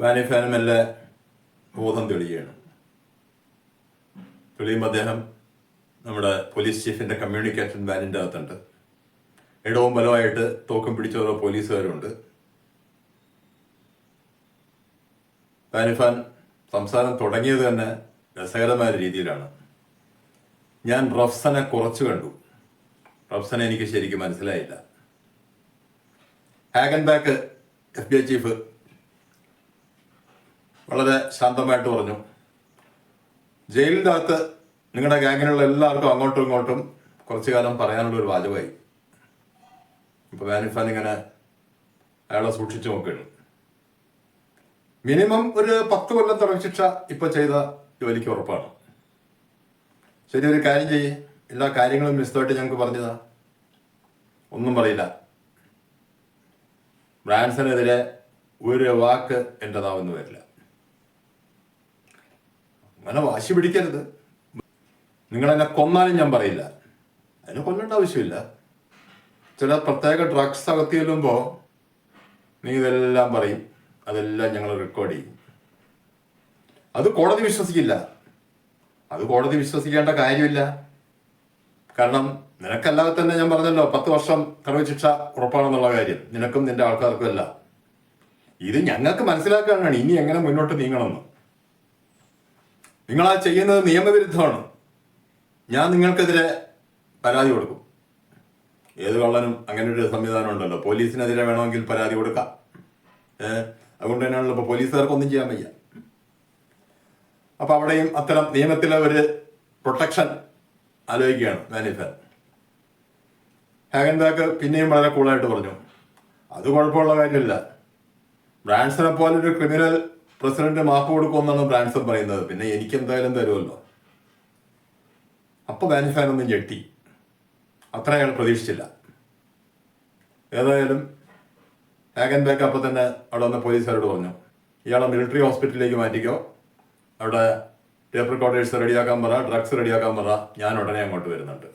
വാനിഫാനും മെല്ലെ ബോധം തെളിയുകയാണ്. തെളിയുമ്പോൾ അദ്ദേഹം നമ്മുടെ പോലീസ് ചീഫിൻ്റെ കമ്മ്യൂണിക്കേഷൻ വാനിൻ്റെ അകത്തുണ്ട്. ഇടവും ബലമായിട്ട് തോക്കും പിടിച്ച ഓരോ പോലീസുകാരുണ്ട്. വാനിഫാൻ സംസാരം തുടങ്ങിയത് തന്നെ രസകരമായ രീതിയിലാണ്. ഞാൻ റഫ്സനെ കുറച്ചു കണ്ടു. റഫ്സനെ എനിക്ക് ശരിക്കും മനസ്സിലായില്ല. ഹാഗൻബാക്ക് FBI ചീഫ് വളരെ ശാന്തമായിട്ട് പറഞ്ഞു, ജയിലിൻ്റെ അകത്ത് നിങ്ങളുടെ ഗാങ്ങിലുള്ള എല്ലാവർക്കും അങ്ങോട്ടും ഇങ്ങോട്ടും കുറച്ചു കാലം പറയാനുള്ളൊരു വാചകമായി. ഇപ്പോൾ വാനിഫാൻ ഇങ്ങനെ അയാളെ സൂക്ഷിച്ചു നോക്കുകയാണ്. മിനിമം ഒരു 10 കൊല്ലം തടവ് ശിക്ഷ ഇപ്പോൾ ചെയ്ത ജോലിക്ക് ഉറപ്പാണ്. ശരി, ഒരു കാര്യം ചെയ്യേ, എല്ലാ കാര്യങ്ങളും വിശദമായിട്ട് ഞങ്ങൾക്ക് പറഞ്ഞതാ, ഒന്നും പറയില്ല. ബ്രാൻസനെതിരെ ഒരു വാക്ക് എൻ്റെ നാവെന്ന് വരില്ല. അങ്ങനെ വാശി പിടിക്കരുത്. നിങ്ങളെന്നെ കൊന്നാലും ഞാൻ പറയില്ല. അതിന് കൊല്ലേണ്ട ആവശ്യമില്ല. ചില പ്രത്യേക ഡ്രഗ്സ് അകത്തി ചെല്ലുമ്പോൾ നീ ഇതെല്ലാം പറയും, അതെല്ലാം ഞങ്ങൾ റെക്കോർഡ് ചെയ്യും. അത് കോടതി വിശ്വസിക്കില്ല. അത് കോടതി വിശ്വസിക്കേണ്ട കാര്യമില്ല. കാരണം നിനക്കല്ലാതെ തന്നെ ഞാൻ പറഞ്ഞല്ലോ 10 വർഷം തടവ് ശിക്ഷ ഉറപ്പാണെന്നുള്ള കാര്യം, നിനക്കും നിന്റെ ആൾക്കാർക്കും അല്ല. ഇത് ഞങ്ങൾക്ക് മനസ്സിലാക്കാനാണ് ഇനി എങ്ങനെ മുന്നോട്ട് നീങ്ങണമെന്ന്. നിങ്ങളാ ചെയ്യുന്നത് നിയമവിരുദ്ധമാണ്. ഞാൻ നിങ്ങൾക്കെതിരെ പരാതി കൊടുക്കും. ഏത് കള്ളനും അങ്ങനെ ഒരു സംവിധാനം ഉണ്ടല്ലോ, പോലീസിനെതിരെ വേണമെങ്കിൽ പരാതി കൊടുക്കാം. അതുകൊണ്ട് തന്നെയാണല്ലോ ഇപ്പോൾ പോലീസുകാർക്കൊന്നും ചെയ്യാൻ വയ്യ. അപ്പം അവിടെയും അത്തരം നിയമത്തിലെ ഒരു പ്രൊട്ടക്ഷൻ ആലോചിക്കുകയാണ് വാനിഫാൻ. ഹാഗൻബാക്ക് പിന്നെയും വളരെ കൂളായിട്ട് പറഞ്ഞു, അത് കുഴപ്പമുള്ള കാര്യമില്ല. ബ്രാൻസനെ പോലൊരു ക്രിമിനൽ പ്രസിഡന്റ് മാപ്പ് കൊടുക്കുമെന്നാണ് ബ്രാൻസൺ പറയുന്നത്, പിന്നെ എനിക്ക് എന്തായാലും തരുമല്ലോ. അപ്പോൾ വാനിഫാൻ ഒന്നും ഞെട്ടി. അത്ര അയാൾ പ്രതീക്ഷിച്ചില്ല. ഏതായാലും ഹാഗൻബാക്ക് അപ്പം തന്നെ അവിടെ വന്ന പോലീസുകാരോട് പറഞ്ഞു, ഇയാളെ മിലിറ്ററി ഹോസ്പിറ്റലിലേക്ക് മാറ്റിക്കോ, അവിടെ ടേപ്പ് റെക്കോർഡേഴ്സ് റെഡിയാക്കാൻ പറ, ഡ്രഗ്സ് റെഡിയാക്കാൻ പറ, ഞാൻ ഉടനെ അങ്ങോട്ട് വരുന്നുണ്ട്.